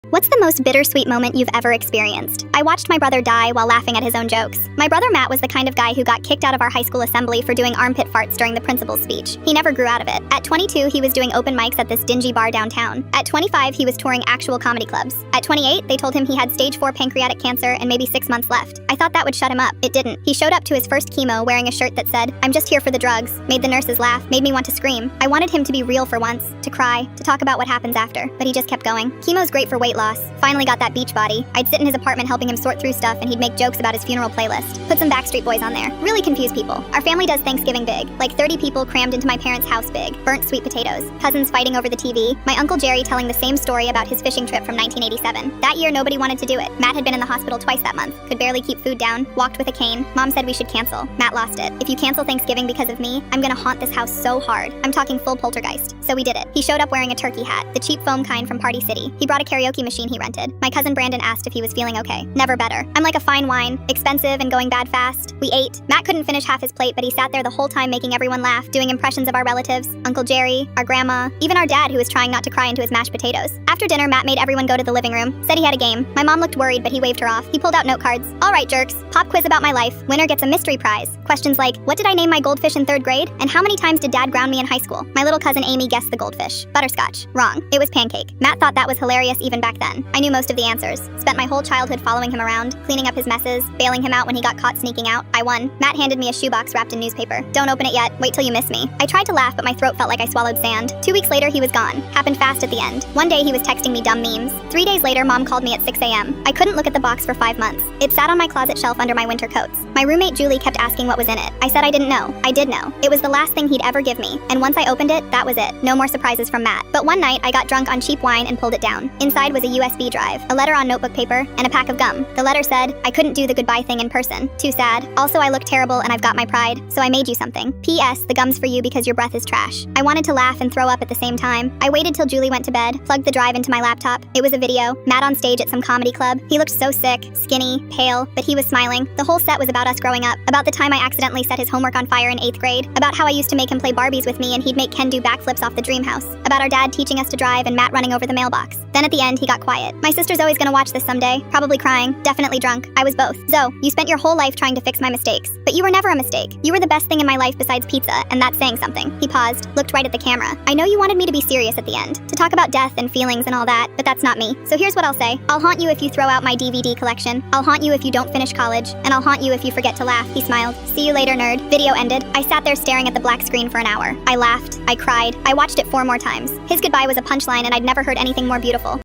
What's the most bittersweet moment you've ever experienced? I watched my brother die while laughing at his own jokes. My brother Matt was the kind of guy who got kicked out of our high school assembly for doing armpit farts during the principal's speech. He never grew out of it. At 22, he was doing open mics at this dingy bar downtown. At 25, he was touring actual comedy clubs. At 28, they told him he had stage 4 pancreatic cancer and maybe 6 months left. I thought that would shut him up. It didn't. He showed up to his first chemo wearing a shirt that said, "I'm just here for the drugs," made the nurses laugh, made me want to scream. I wanted him to be real for once, to cry, to talk about what happens after, but he just kept going. Chemo's great for weight loss. Finally got that beach body. I'd sit in his apartment helping him sort through stuff and he'd make jokes about his funeral playlist. Put some Backstreet Boys on there. Really confuse people. Our family does Thanksgiving big. Like 30 people crammed into my parents' house big. Burnt sweet potatoes. Cousins fighting over the TV. My Uncle Jerry telling the same story about his fishing trip from 1987. That year nobody wanted to do it. Matt had been in the hospital twice that month. Could barely keep food down. Walked with a cane. Mom said we should cancel. Matt lost it. If you cancel Thanksgiving because of me, I'm gonna haunt this house so hard. I'm talking full poltergeist. So we did it. He showed up wearing a turkey hat. The cheap foam kind from Party City. He brought a karaoke machine he rented. My cousin Brandon asked if he was feeling okay. Never better. I'm like a fine wine, expensive and going bad fast. We ate. Matt couldn't finish half his plate, but he sat there the whole time making everyone laugh, doing impressions of our relatives, Uncle Jerry, our grandma, even our dad who was trying not to cry into his mashed potatoes. After dinner, Matt made everyone go to the living room, said he had a game. My mom looked worried, but he waved her off. He pulled out note cards. All right, jerks. Pop quiz about my life. Winner gets a mystery prize. Questions like, what did I name my goldfish in 3rd grade? And how many times did dad ground me in high school? My little cousin Amy guessed the goldfish. Butterscotch. Wrong. It was pancake. Matt thought that was hilarious even back then. I knew most of the answers. Spent my whole childhood following him around, cleaning up his messes, bailing him out when he got caught sneaking out. I won. Matt handed me a shoebox wrapped in newspaper. Don't open it yet. Wait till you miss me. I tried to laugh, but my throat felt like I swallowed sand. 2 weeks later, he was gone. Happened fast at the end. One day, he was texting me dumb memes. 3 days later, Mom called me at 6 a.m. I couldn't look at the box for 5 months. It sat on my closet shelf under my winter coats. My roommate Julie kept asking what was in it. I said I didn't know. I did know. It was the last thing he'd ever give me. And once I opened it, that was it. No more surprises from Matt. But one night, I got drunk on cheap wine and pulled it down. Inside was a USB drive, a letter on notebook paper, and a pack of gum. The letter said, I couldn't do the goodbye thing in person. Too sad. Also, I look terrible and I've got my pride, so I made you something. P.S. The gum's for you because your breath is trash. I wanted to laugh and throw up at the same time. I waited till Julie went to bed, plugged the drive into my laptop. It was a video. Matt on stage at some comedy club. He looked so sick, skinny, pale, but he was smiling. The whole set was about us growing up, about the time I accidentally set his homework on fire in 8th grade, about how I used to make him play Barbies with me and he'd make Ken do backflips off the dream house, about our dad teaching us to drive and Matt running over the mailbox. Then at the end, he got quiet. My sister's always gonna watch this someday, probably crying, definitely drunk. I was both. Zoe, you spent your whole life trying to fix my mistakes, but you were never a mistake. You were the best thing in my life besides pizza, and that's saying something. He paused, looked right at the camera. I know you wanted me to be serious at the end, to talk about death and feelings and all that, but that's not me. So here's what I'll say. I'll haunt you if you throw out my DVD collection. I'll haunt you if you don't finish college, and I'll haunt you if you forget to laugh. He smiled. See you later, nerd. Video ended. I sat there staring at the black screen for an hour. I laughed. I cried. I watched it 4 more times. His goodbye was a punchline, and I'd never heard anything more beautiful.